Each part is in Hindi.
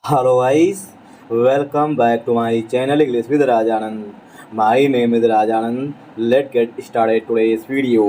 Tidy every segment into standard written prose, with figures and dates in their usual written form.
Hello guys, welcome back to my channel English with Rajanand. My name is Rajanand. Let's get started today's video.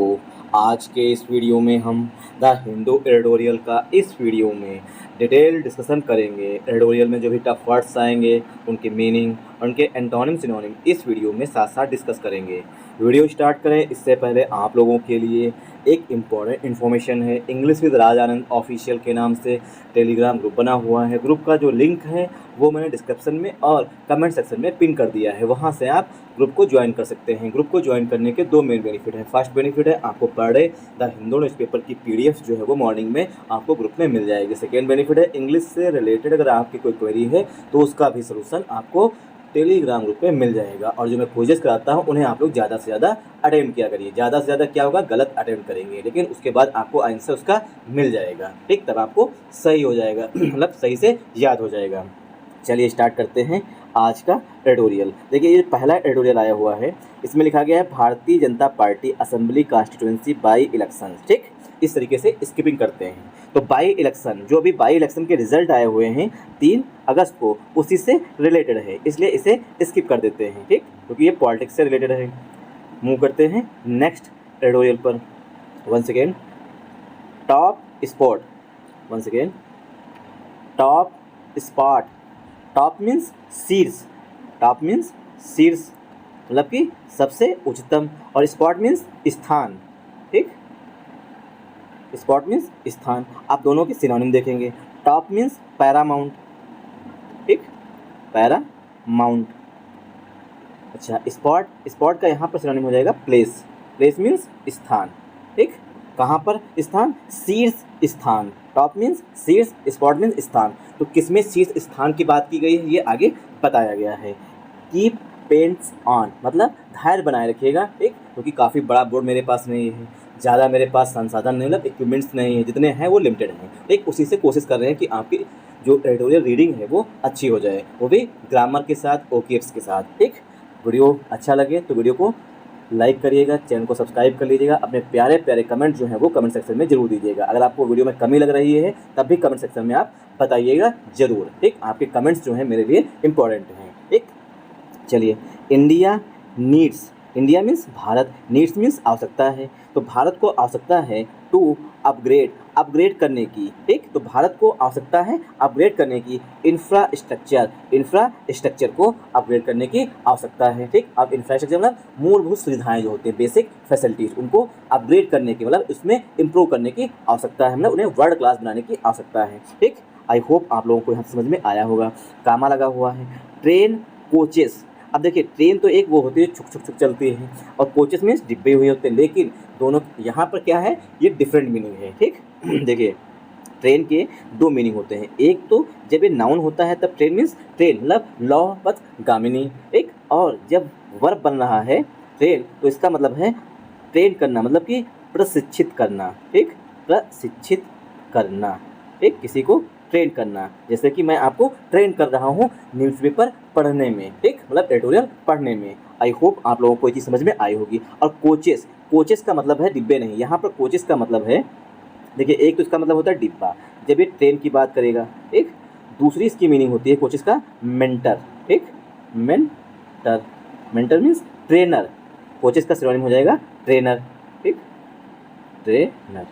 आज के इस वीडियो में हम द हिंदू एडिटोरियल का इस वीडियो में डिटेल डिस्कशन करेंगे। एडिटोरियल में जो भी टफ वर्ड्स आएंगे उनके मीनिंग और उनके एंटोनिम सिनोनिम इस वीडियो में साथ साथ डिस्कस करेंगे। वीडियो स्टार्ट करें इससे पहले आप लोगों के लिए एक इम्पॉर्टेंट इन्फॉर्मेशन है। इंग्लिश विद राजानंद ऑफिशियल के नाम से टेलीग्राम ग्रुप बना हुआ है। ग्रुप का जो लिंक है वो मैंने डिस्क्रिप्शन में और कमेंट सेक्शन में पिन कर दिया है, वहाँ से आप ग्रुप को ज्वाइन कर सकते हैं। ग्रुप को ज्वाइन करने के दो मेन बेनिफिट हैं। फर्स्ट बेनिफिट है आपको per day the Hindu newspaper की PDF जो है वो मॉर्निंग में आपको ग्रुप में मिल जाएगी। सेकेंड बेनिफिट है इंग्लिश से रिलेटेड अगर आपकी कोई क्वेरी है तो उसका भी सोल्यूशन आपको टेलीग्राम ग्रुप पे मिल जाएगा। और जो मैं क्विज़ेस कराता हूँ उन्हें आप लोग ज़्यादा से ज़्यादा अटेम्प्ट किया करिए। ज़्यादा से ज़्यादा क्या होगा, गलत अटेम्प्ट करेंगे लेकिन उसके बाद आपको आंसर उसका मिल जाएगा, ठीक, तब आपको सही हो जाएगा मतलब सही से याद हो जाएगा। चलिए स्टार्ट करते हैं आज का एडिटोरियल। देखिए ये पहला एडिटोरियल आया हुआ है, इसमें लिखा गया है Bharatiya Janata party assembly constituency by election. ठीक, इस तरीके से स्किपिंग करते हैं। तो बाई इलेक्शन, जो अभी बाई इलेक्शन के रिजल्ट आए हुए हैं 3 अगस्त को, उसी से रिलेटेड है, इसलिए इसे स्किप कर देते हैं, ठीक, क्योंकि ये पॉलिटिक्स से रिलेटेड है। मूव करते हैं नेक्स्ट एडिटोरियल पर। Once again top spot, once again top spot. Top means शीर्ष, टॉप मीन्स शीर्ष मतलब कि सबसे उच्चतम, और स्पॉट मीन्स स्थान, ठीक, स्पॉट मीन्स स्थान। आप दोनों के सिनोनिम देखेंगे। टॉप मीन्स पैरामाउंट, ठीक, पैरामाउंट। अच्छा, स्पॉट, स्पॉट का यहाँ पर सिनोनिम हो जाएगा प्लेस। प्लेस मीन्स स्थान, ठीक, कहाँ पर स्थान, शीर्ष स्थान। टॉप मीन्स शीर्ष, स्पॉट मीन्स स्थान। तो किसमें शीर्ष स्थान की बात की गई है ये आगे बताया गया है। कीप पेंट्स ऑन मतलब धैर्य बनाए रखिएगा, ठीक, क्योंकि काफ़ी बड़ा बोर्ड मेरे पास नहीं है, ज़्यादा मेरे पास संसाधन नहीं, मतलब इक्विपमेंट्स नहीं है, जितने हैं वो लिमिटेड हैं, ठीक। उसी से कोशिश कर रहे हैं कि आपकी जो एडिटोरियल रीडिंग है वो अच्छी हो जाए, वो भी ग्रामर के साथ, OKFs के साथ, ठीक। वीडियो अच्छा लगे तो वीडियो को लाइक करिएगा, चैनल को सब्सक्राइब कर लीजिएगा। अपने प्यारे प्यारे कमेंट जो हैं वो कमेंट सेक्शन में जरूर दीजिएगा। अगर आपको वीडियो में कमी लग रही है तब भी कमेंट सेक्शन में आप बताइएगा ज़रूर, ठीक। आपके कमेंट्स जो हैं मेरे लिए इम्पोर्टेंट हैं, ठीक। चलिए, India needs, India means Bharat, needs means आवश्यकता है, तो भारत को आवश्यकता है टू अपग्रेड, अपग्रेड करने की, ठीक। तो भारत को आवश्यकता है अपग्रेड करने की इंफ्रास्ट्रक्चर, इंफ्रास्ट्रक्चर को अपग्रेड करने की आवश्यकता है, ठीक। अब इंफ्रास्ट्रक्चर मतलब मूलभूत सुविधाएं जो होती हैं, बेसिक फैसिलिटीज़, उनको अपग्रेड करने की मतलब उसमें इम्प्रूव करने की आवश्यकता है, मतलब उन्हें वर्ल्ड क्लास बनाने की आवश्यकता है, ठीक। आई होप आप लोगों को यहाँ समझ में आया होगा। कामा लगा हुआ है। ट्रेन कोचेस, अब देखिए ट्रेन तो एक वो होती है छुक छुक छुक चलती है, और कोचेस मीन्स डिब्बे हुए होते हैं, लेकिन दोनों यहाँ पर क्या है, ये डिफरेंट मीनिंग है, ठीक। देखिए ट्रेन के 2 मीनिंग होते हैं। एक तो जब ये नाउन होता है तब ट्रेन मीन्स ट्रेन मतलब लौपथ गामिनी, एक, और जब वर्ब बन रहा है ट्रेन तो इसका मतलब है ट्रेन करना, मतलब कि प्रशिक्षित करना, ठीक, प्रशिक्षित करना, ठीक, किसी को ट्रेन करना। जैसे कि मैं आपको ट्रेन कर रहा हूँ न्यूज़पेपर पढ़ने में, ठीक, मतलब एडिटोरियल पढ़ने में। आई होप आप लोगों को ये चीज़ समझ में आई होगी। और कोचेस, कोचेस का मतलब है डिब्बे नहीं, यहाँ पर कोचेस का मतलब है, देखिए एक तो इसका मतलब होता है डिब्बा जब ये ट्रेन की बात करेगा, ठीक। दूसरी इसकी मीनिंग होती है कोचेस का मेंटर, ठीक, mentor, mentor means trainer. Coaches का सिनोनिम हो जाएगा ट्रेनर, ठीक, ट्रेनर।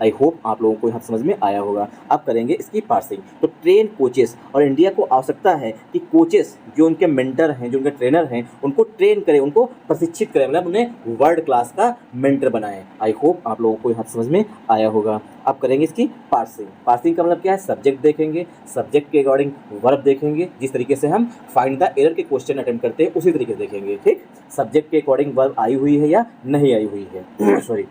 आई होप आप लोगों को यहाँ समझ में आया होगा। अब करेंगे इसकी पार्सिंग। तो ट्रेन कोचेस, और इंडिया को आवश्यकता है कि कोचेस जो उनके मेंटर हैं, जो उनके ट्रेनर हैं, उनको ट्रेन करें, उनको प्रशिक्षित करें, मतलब उन्हें वर्ल्ड क्लास का मेंटर बनाएं। आई होप आप लोगों को यहाँ समझ में आया होगा। अब करेंगे इसकी पार्सिंग। पार्सिंग का मतलब क्या है, सब्जेक्ट देखेंगे, सब्जेक्ट के अकॉर्डिंग वर्ब देखेंगे। जिस तरीके से हम फाइंड द एरर के क्वेश्चन अटेम्प्ट करते हैं उसी तरीके से देखेंगे, ठीक। सब्जेक्ट के अकॉर्डिंग वर्ब आई हुई है या नहीं आई हुई है सॉरी।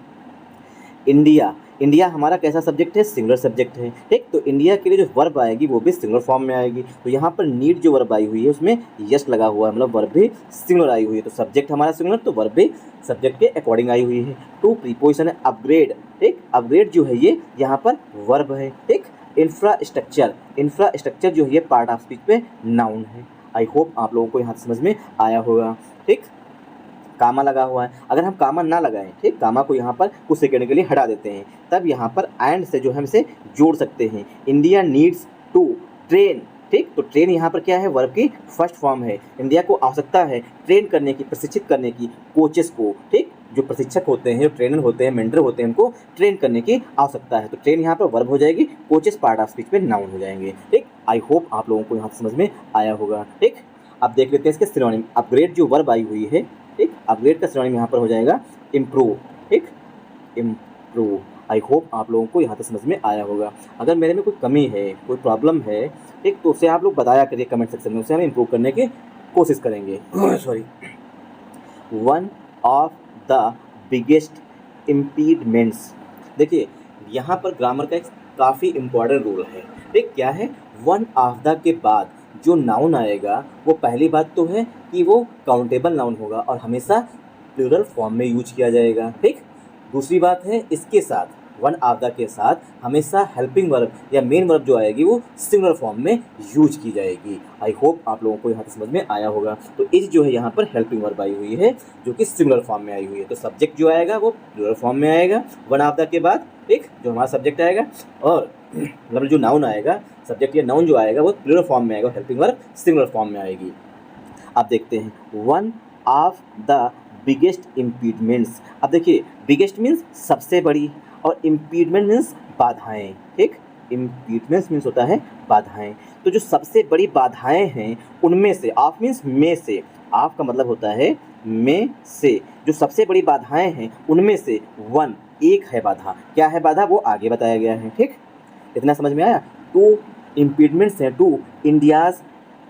इंडिया, इंडिया हमारा कैसा सब्जेक्ट है, सिंगुलर सब्जेक्ट है, ठीक। तो इंडिया के लिए जो वर्ब आएगी वो भी सिंगुलर फॉर्म में आएगी। तो यहाँ पर नीड जो वर्ब आई हुई है उसमें यस लगा हुआ है, मतलब वर्ब भी सिंगुलर आई हुई है। तो सब्जेक्ट हमारा सिंगुलर, तो वर्ब भी सब्जेक्ट के अकॉर्डिंग आई हुई है। टू प्रीपोजिशन है अपग्रेड, ठीक, अपग्रेड जो है ये यहाँ पर वर्ब है, ठीक। इंफ्रास्ट्रक्चर, इंफ्रास्ट्रक्चर जो है ये पार्ट ऑफ स्पीच पे नाउन है। आई होप आप लोगों को यहाँ समझ में आया होगा, ठीक। कामा लगा हुआ है, अगर हम कामा ना लगाएं, ठीक, कामा को यहाँ पर कुछ सेकंड के लिए हटा देते हैं, तब यहाँ पर एंड से जो हम इसे जोड़ सकते हैं। इंडिया नीड्स टू ट्रेन ठीक। तो ट्रेन यहाँ पर क्या है, वर्ब की फर्स्ट फॉर्म है। इंडिया को आवश्यकता है ट्रेन करने की, प्रशिक्षित करने की कोचेस को, ठीक। जो प्रशिक्षक होते हैं, जो ट्रेनर होते हैं, मेंटर होते हैं, उनको ट्रेन करने की आवश्यकता है। तो ट्रेन यहाँ पर वर्ब हो जाएगी, कोचेस पार्ट ऑफ स्पीच में नाउन हो जाएंगे, ठीक। आई होप आप लोगों को यहाँ समझ में आया होगा, ठीक। अब देख लेते हैं इसके सिनोनिम। अपग्रेड जो वर्ब आई हुई है, ठीक, अपग्रेड का सिनोनिम यहाँ पर हो जाएगा इम्प्रूव, ठीक, इम्प्रूव। आई होप आप लोगों को यहाँ तक समझ में आया होगा। अगर मेरे में कोई कमी है, कोई प्रॉब्लम है, ठीक, तो उसे आप लोग बताया करिए कमेंट सेक्शन में, उसे हम इम्प्रूव करने की कोशिश करेंगे। Sorry. One of the biggest impediments, देखिए यहाँ पर ग्रामर का एक काफ़ी इम्पॉर्टेंट रूल है, ठीक। क्या है, वन ऑफ द के बाद जो नाउन आएगा वो पहली बात तो है कि वो काउंटेबल नाउन होगा और हमेशा प्लूरल फॉर्म में यूज किया जाएगा, ठीक। दूसरी बात है, इसके साथ वन ऑफ द के साथ हमेशा हेल्पिंग वर्ब या मेन वर्ब जो आएगी वो सिंगुलर फॉर्म में यूज की जाएगी। आई होप आप लोगों को यहाँ समझ में आया होगा। तो इज जो है यहाँ पर हेल्पिंग वर्ब आई हुई है जो कि सिंगुलर फॉर्म में आई हुई है। तो सब्जेक्ट जो आएगा वो प्लूरल फॉर्म में आएगा वन ऑफ द के बाद, ठीक, जो हमारा सब्जेक्ट आएगा, और मतलब जो नाउन आएगा, सब्जेक्ट या नाउन जो आएगा वो प्लूरल फॉर्म में आएगा, हेल्पिंग वर्ब सिंगुलर फॉर्म में आएगी। अब देखते हैं वन ऑफ द बिगेस्ट इम्पीडमेंट्स। अब देखिए बिगेस्ट मीन्स सबसे बड़ी और इम्पीडमेंट मीन्स बाधाएं, ठीक। इम्पीडमेंट्स मीन्स होता है बाधाएं। तो जो सबसे बड़ी बाधाएं हैं उनमें से, ऑफ मीन्स में से, ऑफ का मतलब होता है में से, जो सबसे बड़ी बाधाएं हैं उनमें से वन, एक है बाधा। क्या है बाधा, वो आगे बताया गया है, ठीक। इतना समझ में आया। टू इम्पीडमेंट्स हैं टू इंडियाज़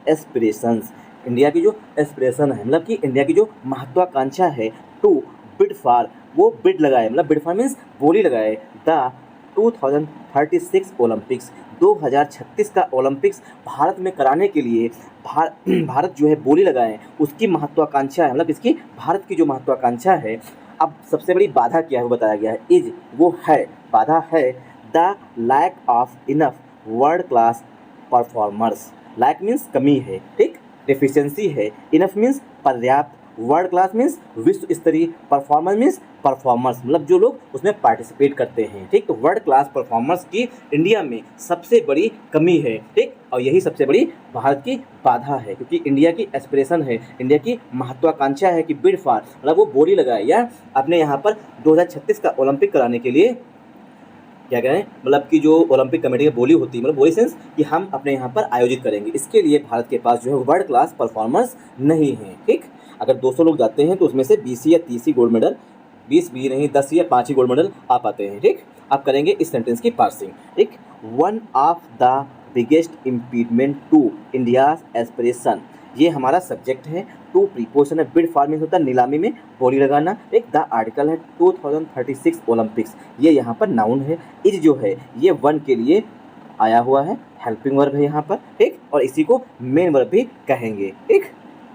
एस्पिरेशंस, इंडिया की जो एस्पिरेशन है, मतलब कि इंडिया की जो महत्वाकांक्षा है, टू बिड फॉर, वो बिड लगाए, मतलब बिड फॉर मीन्स बोली लगाए, द 2036 ओलंपिक्स, 2036 का ओलंपिक्स भारत में कराने के लिए भारत जो है बोली लगाए, उसकी महत्वाकांक्षा है, मतलब इसकी भारत की जो महत्वाकांक्षा है। अब सबसे बड़ी बाधा क्या है वो बताया गया है, इज वो है, बाधा है the lack of enough world class performers. Lack means कमी है, ठीक, डिफिशियंसी है, इनफ मीन्स पर्याप्त, वर्ल्ड क्लास मीन्स विश्व स्तरीय, परफॉर्मर मीन्स परफॉर्मर्स, मतलब जो लोग उसमें पार्टिसिपेट करते हैं, ठीक। तो वर्ल्ड क्लास परफॉर्मर्स की इंडिया में सबसे बड़ी कमी है, ठीक, और यही सबसे बड़ी भारत की बाधा है, क्योंकि इंडिया की एस्पिरेशन है, इंडिया की महत्वाकांक्षा है कि बिड फॉर, मतलब वो बोली लगाए या अपने यहाँ पर 2036 का ओलंपिक कराने के लिए क्या कहें, मतलब कि जो ओलंपिक कमेटी की बोली होती है, मतलब बोली सेंस कि हम अपने यहाँ पर आयोजित करेंगे, इसके लिए भारत के पास जो है वर्ल्ड क्लास परफॉर्मर्स नहीं हैं, ठीक। अगर 200 लोग जाते हैं तो उसमें से 20 या 30 ही गोल्ड मेडल, 20 भी नहीं 10 या 5 ही गोल्ड मेडल आ पाते हैं, ठीक। आप करेंगे इस सेंटेंस की पार्सिंग, ठीक। One of the biggest impediment to India's aspiration, ये हमारा सब्जेक्ट है। टू प्रीपोजिशन है, बिड फॉर मीन्स होता है नीलामी में बोली लगाना, एक द आर्टिकल है 2036 ओलंपिक्स, ये यहाँ पर नाउन है। इज जो है ये वन के लिए आया हुआ है, हेल्पिंग वर्ब है यहाँ पर, ठीक, और इसी को मेन वर्ब भी कहेंगे, ठीक।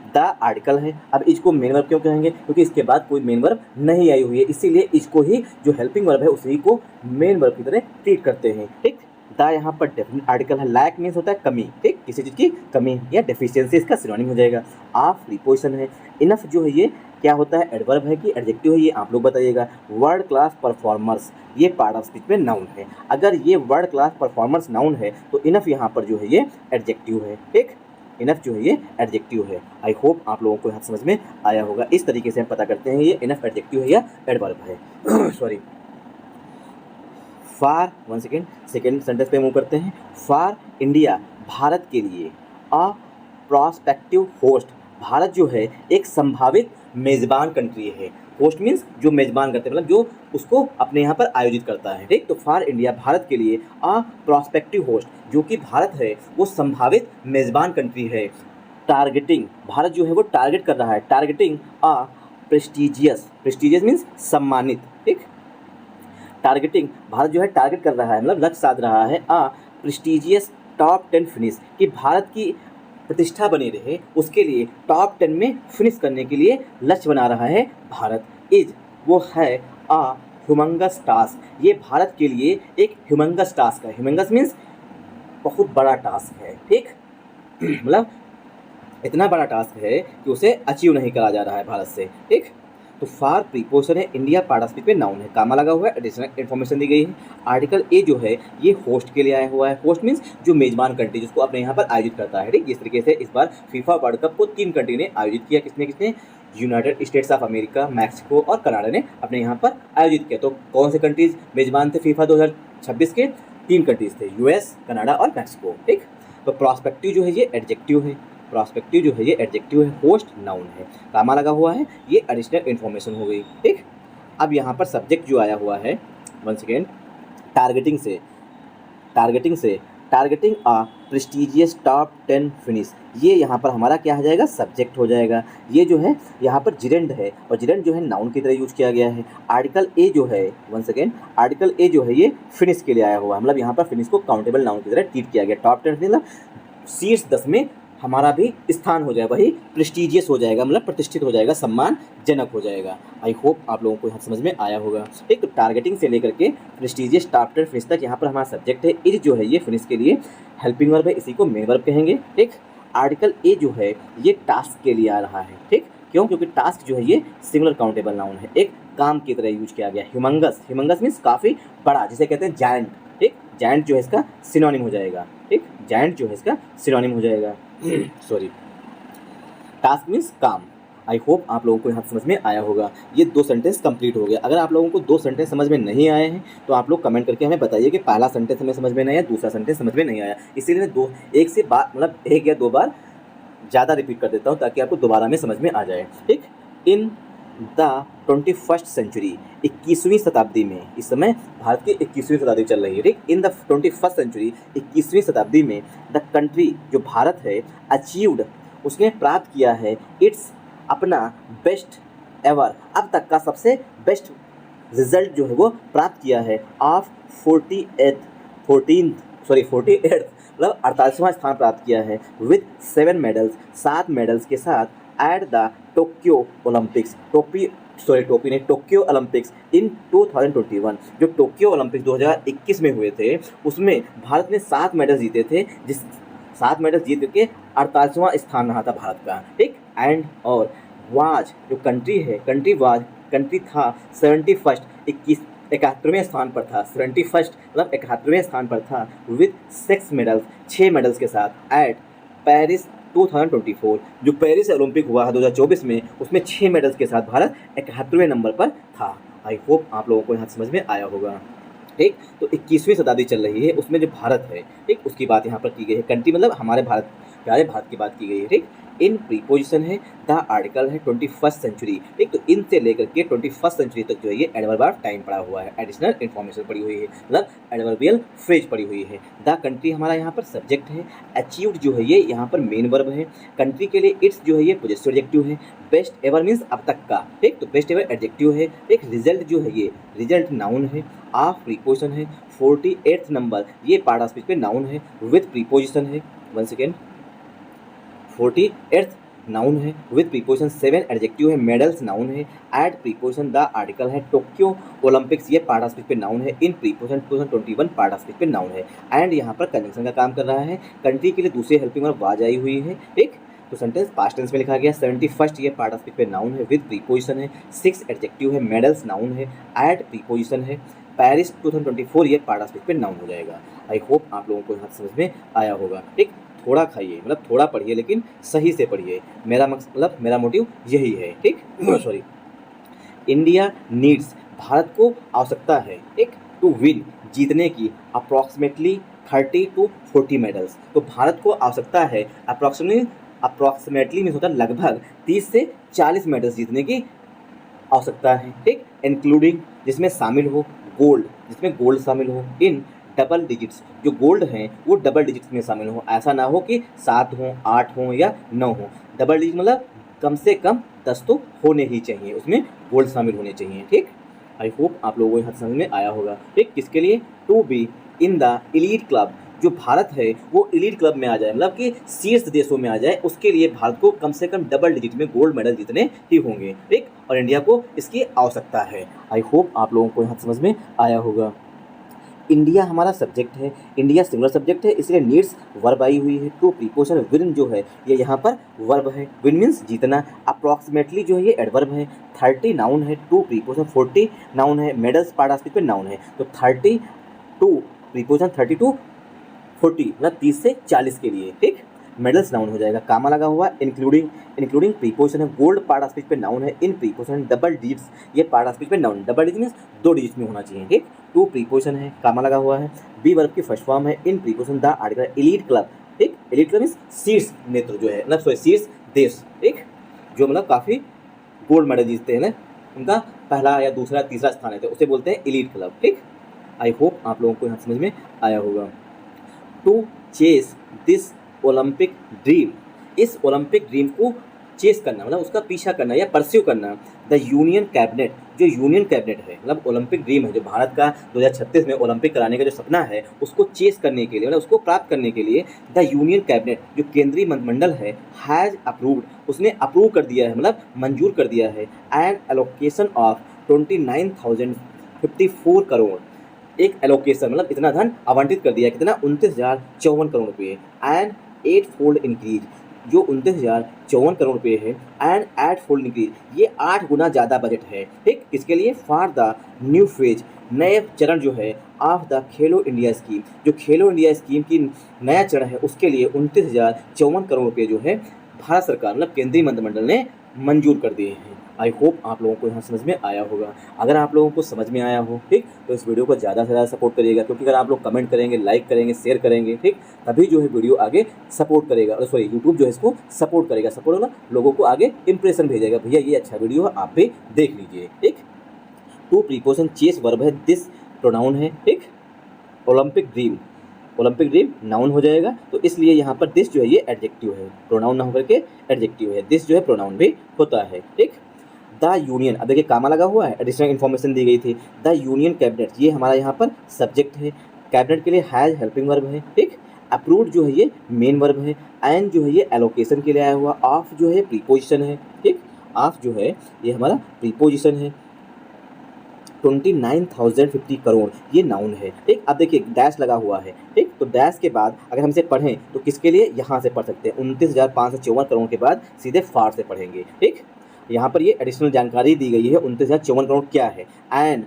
द आर्टिकल है। अब इज को मेन वर्ब क्यों कहेंगे, क्योंकि इसके बाद कोई मेन वर्ब नहीं आई हुई है, इसीलिए इज को ही जो हेल्पिंग वर्ब है उसी को मेन वर्ब की तरह ट्रीट करते हैं, ठीक। द यहाँ पर डेफिनेट आर्टिकल है, लैक मीन्स होता है कमी, ठीक, किसी चीज़ की कमी या डेफिशिएंसी, इसका सिनोनिम हो जाएगा। ऑफ प्रीपोजिशन है। इनफ जो है ये क्या होता है, एडवर्ब है कि एडजेक्टिव है, ये आप लोग बताइएगा। वर्ल्ड क्लास परफॉर्मर्स, ये पार्ट ऑफ स्पीच में नाउन है। अगर ये वर्ल्ड क्लास परफॉर्मर्स नाउन है तो इनफ यहाँ पर जो है ये एडजेक्टिव है, ठीक, इनफ जो है ये एडजेक्टिव है। आई होप आप लोगों को यहाँ समझ में आया होगा। इस तरीके से हम पता करते हैं ये इनफ एडजेक्टिव है या एडवर्ब है। सॉरी। फार, वन सेकेंड सेंटेंस पे मूव करते हैं। फार इंडिया, भारत के लिए। अ प्रोस्पेक्टिव होस्ट, भारत जो है एक संभावित मेज़बान कंट्री है। होस्ट मीन्स जो मेज़बान करते हैं, मतलब जो उसको अपने यहाँ पर आयोजित करता है, ठीक। तो फार इंडिया, भारत के लिए। अ प्रोस्पेक्टिव होस्ट, जो कि भारत है वो संभावित मेज़बान कंट्री है। टारगेटिंग, भारत जो है वो टारगेट कर रहा है। Targeting a prestigious, prestigious means सम्मानित, ठीक। टारगेटिंग, भारत जो है टारगेट कर रहा है, मतलब लक्ष्य साध रहा है। अ प्रेस्टिजियस टॉप 10 फिनिश, कि भारत की प्रतिष्ठा बनी रहे उसके लिए टॉप 10 में फिनिश करने के लिए लक्ष्य बना रहा है भारत। इज वो है अ ह्यूमंगस टास्क, ये भारत के लिए एक ह्यूमंगस टास्क है। ह्यूमंगस मीन्स बहुत बड़ा टास्क है, ठीक, मतलब इतना बड़ा टास्क है कि उसे अचीव नहीं करा जा रहा है भारत से, ठीक। तो फार प्रीपोजिशन है, इंडिया पार्टसिपिक पे नाउन है, कामा लगा हुआ है, एडिशनल इन्फॉर्मेशन दी गई है। आर्टिकल ए जो है ये होस्ट के लिए आया हुआ है। होस्ट मीन्स जो मेजबान कंट्री जिसको अपने यहाँ पर आयोजित करता है। ठीक, इस तरीके से इस बार फीफा वर्ल्ड कप को 3 कंट्री ने आयोजित किया। किसने किसने? United states of America, Mexico और कनाडा ने अपने यहाँ पर आयोजित किया। तो कौन से कंट्रीज मेजबान थे फीफा 2026 के? 3 कंट्रीज थे, यूएस, कनाडा और मैक्सिको। ठीक, तो प्रॉस्पेक्टिव जो है ये एडजेक्टिव है, प्रॉस्पेक्टिव जो है ये एडजेक्टिव है, होस्ट नाउन है, कामा लगा हुआ है, ये एडिशनल इन्फॉर्मेशन हो गई। ठीक, अब यहाँ पर सब्जेक्ट जो आया हुआ है, one second, targeting a prestigious top 10 finish, ये यहाँ पर हमारा क्या हो जाएगा? सब्जेक्ट हो जाएगा। ये जो है यहाँ पर जिरेंड है, और जिरेंड जो है नाउन की तरह यूज किया गया है। आर्टिकल ए जो है, वन सेकेंड, आर्टिकल ए जो है ये फिनिश के लिए आया हुआ है, मतलब यहाँ पर फिनिश को काउंटेबल नाउन की तरह ट्रीट किया गया। टॉप 10 मतलब शीर्ष 10 में हमारा भी स्थान हो जाएगा, वही प्रेस्टिजियस हो जाएगा, मतलब प्रतिष्ठित हो जाएगा, सम्मानजनक हो जाएगा। आई होप आप लोगों को यहाँ समझ में आया होगा। एक तो टारगेटिंग से लेकर के प्रेस्टिजियस टॉप 10 फिनिश तक यहाँ पर हमारा सब्जेक्ट है। इज जो है ये फिनिश के लिए हेल्पिंग वर्ब है, इसी को मेन वर्ब कहेंगे। ठीक, आर्टिकल ए जो है ये टास्क के लिए आ रहा है। ठीक, क्यों? क्योंकि टास्क जो है ये सिंगुलर काउंटेबल नाउन है, एक काम की तरह यूज किया गया। ह्यूमंगस, ह्यूमंगस मीन्स काफ़ी बड़ा, जिसे कहते हैं जायंट। ठीक, जायंट जो है इसका सिनोनिम हो जाएगा। ठीक, जायंट जो है इसका सिनोनिम हो जाएगा। सॉरी, टास्क मीन्स काम। आई होप आप लोगों को यहाँ समझ में आया होगा। ये 2 सेंटेंस कंप्लीट हो गया। अगर आप लोगों को 2 सेंटेंस समझ में नहीं आए हैं तो आप लोग कमेंट करके हमें बताइए कि पहला सेंटेंस हमें समझ में नहीं आया, दूसरा सेंटेंस समझ में नहीं आया। इसीलिए मैं एक से बार मतलब 1 या 2 बार ज़्यादा रिपीट कर देता हूँ ताकि आपको दोबारा में समझ में आ जाए। ठीक, इन द 21st सेंचुरी, 21वीं शताब्दी में, इस समय भारत की 21वीं शताब्दी चल रही है। ठीक, इन द 21st सेंचुरी, 21वीं शताब्दी में, द कंट्री जो भारत है, अचीव्ड, उसने प्राप्त किया है, इट्स, अपना बेस्ट एवर, अब तक का सबसे बेस्ट रिजल्ट जो है वो प्राप्त किया है, ऑफ 48th मतलब 48वां स्थान प्राप्त किया है, विद 7 मेडल्स, 7 मेडल्स के साथ, at the Tokyo Olympics, Tokyo Olympics इन 2021, जो टोक्यो ओलंपिक्स 2021 में हुए थे उसमें भारत ने 7 मेडल जीते थे, जिस 7 मेडल जीत के 48वां स्थान रहा था भारत का। ठीक, एंड और वाज जो कंट्री है, कंट्री था 71वें स्थान पर था, 71 मतलब 71वें स्थान पर था, विद 6 मेडल्स, 6 मेडल्स के साथ, एट पेरिस 2024, जो पेरिस ओलंपिक हुआ है 2024 में, उसमें 6 मेडल्स के साथ भारत 71वें नंबर पर था। आई होप आप लोगों को यहाँ समझ में आया होगा। ठीक, तो 21वीं शताब्दी चल रही है, उसमें जो भारत है, ठीक, उसकी बात यहाँ पर की गई है। कंट्री मतलब हमारे प्यारे भारत की बात की गई है। ठीक, इन प्रीपोजिशन है, द आर्टिकल है 21st सेंचुरी। ठीक, तो इन से लेकर के 21st सेंचुरी तक जो है ये एडवर्ब ऑफ टाइम पड़ा हुआ है, एडिशनल इन्फॉर्मेशन पड़ी हुई है, मतलब एडवर्बियल फ्रेज पड़ी हुई है। द कंट्री हमारा यहाँ पर सब्जेक्ट है, अचीव्ड जो है ये यहाँ पर मेन वर्ब है, कंट्री के लिए इट्स जो है ये पोजेसिव एडजेक्टिव है, बेस्ट एवर मीन्स अब तक का। ठीक, तो बेस्ट एवर एडजेक्टिव है। एक रिजल्ट जो है ये रिजल्ट नाउन है, ऑफ प्रीपोजिशन है, 48th नंबर ये पार्ट ऑफ स्पीच पे नाउन है, विद प्रीपोजिशन है, वन सेकेंड, 48th नाउन है, विद प्रीपोजिशन, 7 एडजेक्टिव है, मेडल्स नाउन है, एट प्रीपोजिशन, द आर्टिकल है, टोक्यो ओलंपिक्स ये पार्ट ऑफ स्पीच पे नाउन है, in preposition 2021 part of speech पे नाउन है, एंड यहाँ पर कंजंक्शन का काम कर रहा है। कंट्री के लिए दूसरी हेल्पिंग वर्ब वाज आई हुई है। ठीक, तो सेंटेंस पास्ट टेंस में लिखा गया, 71st ये पार्ट ऑफ स्पीच पे नाउन है, विद प्रीपोजिशन है, 6 एडजेक्टिव है, मेडल्स नाउन है, एट प्रीपोजिशन है, पेरिस 2024 ये पार्ट ऑफ स्पीच पे नाउन हो जाएगा। आई होप आप लोगों को यहाँ समझ में आया होगा। ठीक, थोड़ा खाइए, मतलब थोड़ा पढ़िए लेकिन सही से पढ़िए, मेरा मतलब मेरा मोटिव यही है। ठीक, सॉरी, इंडिया नीड्स, भारत को आवश्यकता है, एक, टू विन, जीतने की, अप्रॉक्सीमेटली 30 to 40 मेडल्स, तो भारत को आवश्यकता है अप्रॉक्सीमेटली मीन्स होता है लगभग 30 से 40 मेडल्स जीतने की आवश्यकता है। ठीक, इंक्लूडिंग जिसमें शामिल हो गोल्ड, जिसमें गोल्ड शामिल हो, इन डबल डिजिट्स, जो गोल्ड हैं वो डबल डिजिट्स में शामिल हो, ऐसा ना हो कि 7 हों, 8 हों या 9 हों। डबल डिजिट मतलब कम से कम 10 तो होने ही चाहिए, उसमें गोल्ड शामिल होने चाहिए। ठीक, आई होप आप लोगों को यहाँ समझ में आया होगा। ठीक, किसके लिए? To be in the elite club, जो भारत है वो एलीट क्लब में आ जाए, मतलब कि शीर्ष देशों में आ जाए, उसके लिए भारत को कम से कम डबल डिजिट में गोल्ड मेडल जीतने ही होंगे। ठीक, और इंडिया को इसकी आवश्यकता है। आई होप आप लोगों को यहाँ समझ में आया होगा। इंडिया हमारा सब्जेक्ट है, इंडिया सिंगुलर सब्जेक्ट है, इसलिए नीड्स वर्ब आई हुई है। टू प्रीपोजिशन विन जो है ये यहाँ पर वर्ब है, विन मीन्स जीतना। अप्रॉक्सीमेटली जो है ये एडवर्ब है। 30 नाउन है, टू प्रीपोजिशन 40 नाउन है, मेडल्स पार्ट ऑफ स्पीच पे नाउन है। तो 32 प्रीपोजिशन 32 40 मतलब 30 से 40 के लिए, ठीक। मेडल्स नाउन हो जाएगा, कामा लगा हुआ, इंक्लूडिंग प्रीपोजिशन है। गोल्ड पार्ट ऑफ स्पीच पे नाउन है, इन प्रीपोजिशन डबल डिजिट्स ये पार्ट ऑफ स्पीच पे noun, double digit means 2 digit में होना चाहिए, ठीक। टू प्रीपोजिशन है, कामा लगा हुआ है। बी वर्ब की फर्स्ट फॉर्म है, in preposition the article elite club, ठीक। एलीट क्लब मीन्स शीर्ष नेत्र जो है, मतलब शीर्ष देश, ठीक, जो मतलब काफ़ी गोल्ड मेडल जीतते हैं ना, उनका पहला या दूसरा तीसरा स्थान है, तो उसे बोलते हैं एलीट क्लब, ठीक। आई होप आप लोगों को यहाँ समझ में आया होगा। To chase this Olympic dream, इस ओलंपिक ड्रीम को चेस करना मतलब उसका पीछा करना या परस्यू करना। द यूनियन कैबिनेट, जो यूनियन कैबिनेट है मतलब ओलंपिक ड्रीम है, जो भारत का 2036 में ओलंपिक कराने का जो सपना है उसको चेस करने के लिए मतलब उसको प्राप्त करने के लिए द यूनियन कैबिनेट जो केंद्रीय मंत्रिमंडल है हैज़ अप्रूव्ड, उसने अप्रूव कर दिया है मतलब मंजूर कर दिया है एंड एलोकेशन ऑफ 29,054 करोड़, एक एलोकेशन मतलब इतना धन आवंटित कर दिया, कितना 29,054 करोड़ रुपये। एंड 8 फोल्ड इंक्रीज, जो 29,054 करोड़ रुपये है एंड 8 फोल्ड इंक्रीज, ये 8 गुना ज़्यादा बजट है, ठीक। इसके लिए फॉर द न्यू फेज, नए चरण जो है of the Khelo India scheme, जो खेलो इंडिया स्कीम की नया चरण है उसके लिए 29,054 करोड़ रुपये जो है भारत सरकार मतलब केंद्रीय मंत्रिमंडल ने मंजूर कर दिए हैं। आई होप आप लोगों को यहाँ समझ में आया होगा। अगर आप लोगों को समझ में आया हो, ठीक, तो इस वीडियो को ज़्यादा से ज़्यादा सपोर्ट करिएगा, क्योंकि अगर आप लोग कमेंट करेंगे, लाइक करेंगे, शेयर करेंगे, ठीक, तभी जो है वीडियो आगे सपोर्ट करेगा, और सॉरी यूट्यूब जो है इसको सपोर्ट करेगा, सपोर्ट होगा लोगों को आगे इंप्रेशन भेजेगा, भैया ये अच्छा वीडियो है, आप भी देख लीजिए, ठीक। टू प्रीपोजिशन चेस वर्ब है, दिस प्रोनाउन है, ठीक। ओलंपिक ड्रीम नाउन हो जाएगा, तो इसलिए यहाँ पर दिस जो है ये एडजेक्टिव है, प्रोनाउन ना होकर के एडजेक्टिव है, दिस जो है प्रोनाउन भी होता है, ठीक। द यूनियन, अब देखिए कामा लगा हुआ है, एडिशनल इन्फॉर्मेशन दी गई थी। द यूनियन कैबिनेट ये हमारा यहाँ पर सब्जेक्ट है, कैबिनेट के लिए हैज हेल्पिंग वर्ब है, ठीक। अप्रूव्ड जो है ये मेन वर्ब है, एंड जो है ये एलोकेशन के लिए आया हुआ, ऑफ जो है प्रीपोजिशन है, ठीक। ऑफ जो है ये हमारा प्रीपोजिशन है। 29,050 करोड़ ये नाउन है, ठीक। अब देखिए डैश लगा हुआ है, ठीक, तो डैश के बाद अगर हम इसे पढ़ें तो किसके लिए, यहाँ से पढ़ सकते हैं, 29,554 करोड़ के बाद सीधे फार से पढ़ेंगे, ठीक। यहाँ पर ये एडिशनल जानकारी दी गई है, 29,054 करोड़ क्या है, एंड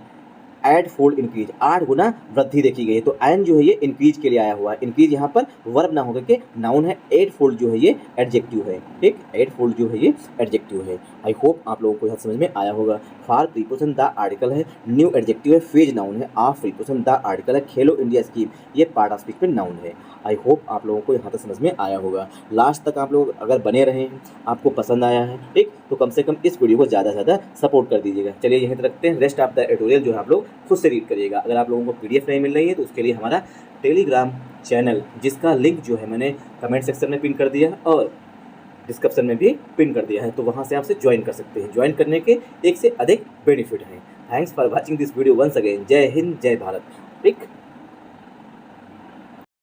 एड फोल्ड इंक्रीज, 8 गुना वृद्धि देखी गई है, तो एंड जो है ये इंक्रीज के लिए आया हुआ है, इंक्रीज यहाँ पर वर्ब ना होकर के नाउन है, 8 फोल्ड जो है ये एडजेक्टिव है, ठीक, 8 फोल्ड जो है ये एडजेक्टिव है। आई होप आप लोगों को यहाँ समझ में आया होगा। फॉर प्रीपोजिशन द आर्टिकल है, न्यू एडजेक्टिव है, फेज नाउन है, ऑफ प्रीपोजिशन द आर्टिकल है, खेलो इंडिया स्कीम ये पार्ट ऑफ स्पीच पे नाउन है। आई होप आप लोगों को यहाँ तक समझ में आया होगा। लास्ट तक आप लोग अगर बने रहे हैं, आपको पसंद आया है, ठीक, तो कम से कम इस वीडियो को ज़्यादा से ज़्यादा सपोर्ट कर दीजिएगा। चलिए यहीं तक रखते हैं, रेस्ट ऑफ द एडिटोरियल जो है आप लोग खुद से रीड करिएगा। अगर आप लोगों को PDF नहीं मिल रही है तो उसके लिए हमारा टेलीग्राम चैनल, जिसका लिंक जो है मैंने कमेंट सेक्शन में पिन कर दिया है और डिस्क्रिप्शन में भी पिन कर दिया है, तो वहाँ से आपसे ज्वाइन कर सकते हैं। ज्वाइन करने के एक से अधिक बेनिफिट हैं। Thanks for watching this video once again. जय हिंद, जय भारत, ठीक।